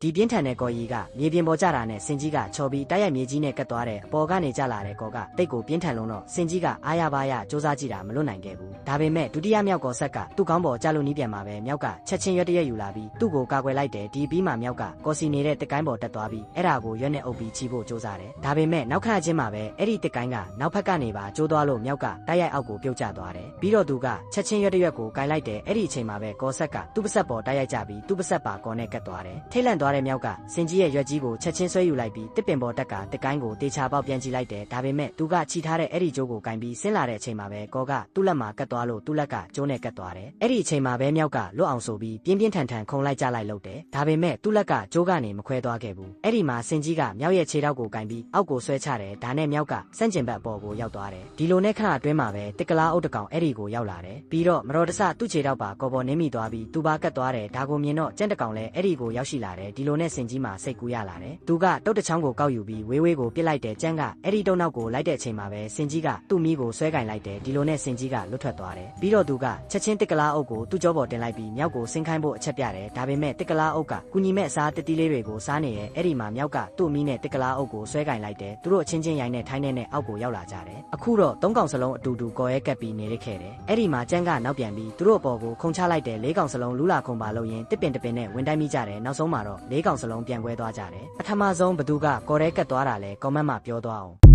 ဒီပြင်းထန်တဲ့ကော်ရီကမြေပြင်ပေါ်ကျတာနဲ့စင်ကြီးကချော်ပြီးတိုက်ရိုက်မြေကြီးနဲ့ကတ်သွားတဲ့အပေါ်ကနေကျလာတဲ့ကော်ကတိတ်ကိုပြင်းထန်လုံးတော့စင်ကြီးကအားရပါးရစူးစမ်းကြည့်တာမလွတ်နိုင်ခဲ့ဘူးဒါပေမဲ့ဒုတိယမြောက်ကော်ဆက်ကသူ့ကောင်းပေါ်ကျလို့နီးပြန်မှာပဲမြောက်ကချက်ချင်းရွက်တရက်ယူလာပြီးသူ့ကိုကာကွယ်လိုက်တယ်ဒီပြီးမှမြောက်ကကော်စီနေတဲ့တစ်ကိုင်းပေါ်တက်သွားပြီးအဲ့ဒါကိုရွက်နဲ့အုပ်ပြီးချီဖို့စူးစမ်းတယ်ဒါပေမဲ့နောက်ခဏချင်းမှာပဲအဲ့ဒီတစ်ကိုင်းကနောက်ဖက်ကနေပါကျိုးသွားလို့မြောက်ကတိုက်ရိုက်အောက်ကိုပြုတ်ကျသွားတယ်ပြီးတော့သူကချက်ချင်းရွက်တရက်ကိုကိုင်လိုက်တယ်အဲ့ဒီအချိန်မှာပဲကော်ဆက်ကသူ့ပါဆက်ပေါ်တိုက်ရိုက်ကျပြီးသူ့ပါဆက်ပါကော်နဲ့ကတ်သွားတယ်ထိတ်လန့်သွားတဲ့မြောက်ကစင်ကြီးရဲ့ရွက်ကြီးကိုချက်ချင်းဆွဲယူလိုက်ပြီးတစ်ပင်ပေါ်တက်ကတစ်ကိုင်းကိုတေချာပေါက်ပြန်ကြည့်လိုက်တယ်ဒါပေမဲ့သူကခြိထားတဲ့အဲ့ဒီကျိုးကိုကင်ပြီးဆင်းလာတဲ့အချိန်မှာပဲကော်ကသူ့လက်မှာကတ်သွားလို့သူ့လက်ကကျိုးနဲ့ကတ်သွားတယ်အဲ့ဒီအချိန်မှာပဲမြောက်ကလွတ်အောင်ဆိုပြီးပြင်းပြင်းထန်ထန်ခုံလိုက်ကြလိုက်လုပ်တယ်ဒါပေမဲ့သူ့လက်ကကျိုးကနေမခွဲသွားခဲ့ဘူးအဲ့ဒီမှာစင်ကြီးကမြောက်ရဲ့ခြေထောက်ကိုကင်ပြီးအောက်ကိုဆွဲချတယ်ဒါနဲ့မြောက်ကစန့်ကျင်ဘက်အပေါ်ကိုရောက်သွားတယ်ဒီလိုနဲ့ခဏအတွင်းမှာပဲတစ်ကလားအုပ်တကောင်အဲ့ဒီကိုရောက်လာတယ်ပြီးတော့မတော်တဆသူ့ခြေထောက်ပါကော်ပေါ်နင်းမိသွားပြီးသူပါကတ်သွားတယ်ဒါကိုမြင်တော့ကြက်တကောင်လည်းအဲ့ဒီကိုရောက်ရှိလာတယ်ဒီလိုနဲ့စင်ကြီးမှာစိတ်ကူးရလာတယ်သူကတုတ်တချောင်းကိုကောက်ယူပြီးဝေးဝေးကိုပစ်လိုက်တယ်ကြမ်းကအဲ့ဒီတုံနောက်ကိုလိုက်တဲ့အချိန်မှာပဲစင်ကြီးကသူ့မီးကိုဆွဲကင်လိုက်တယ်ဒီလိုနဲ့စင်ကြီးကလွတ်ထွက်သွားတယ်ပြီးတော့သူကချက်ချင်းတစ်ကလားအုပ်ကိုသူ့ကြောပေါ်တင်လိုက်ပြီးမြောက်ကိုဆင်းခိုင်းဖို့အချက်ပြတယ်ဒါပေမဲ့တစ်ကလားအုပ်ကကုညီမဲ့အစားတတိလေးတွေကိုစားနေရဲ့အဲ့ဒီမှာမြောက်ကသူ့မီးနဲ့တစ်ကလားအုပ်ကိုဆွဲကင်လိုက်တယ်သူတို့အချင်းချင်းရိုင်းနဲ့ထိုင်းနဲ့အောက်ကိုရောက်လာကြတယ်အခုတော့သုံးကောင်စလုံးအတူတူကော်ရဲကပ်ပြီးနေရခဲ့တယ်အဲ့ဒီမှာကြမ်းကနောက်ပြန်ပြီးသူတို့အပေါ်ကိုခုန်ချလိုက်တယ်လေးကောင်စလုံးလူလာခုန်ပါလို့ရင်တစ်ပင်တစ်ပင်နဲ့ဝင်တိုင်းမိကြတယ်နောက်ဆုံးမှာတော့လေးကောင်စလုံးပြန်ကွဲသွားကြတယ်ပထမဆုံးဘသူကကော်ရဲကတ်သွားတာလဲကွန်မန့်မှာပြောသွားအောင်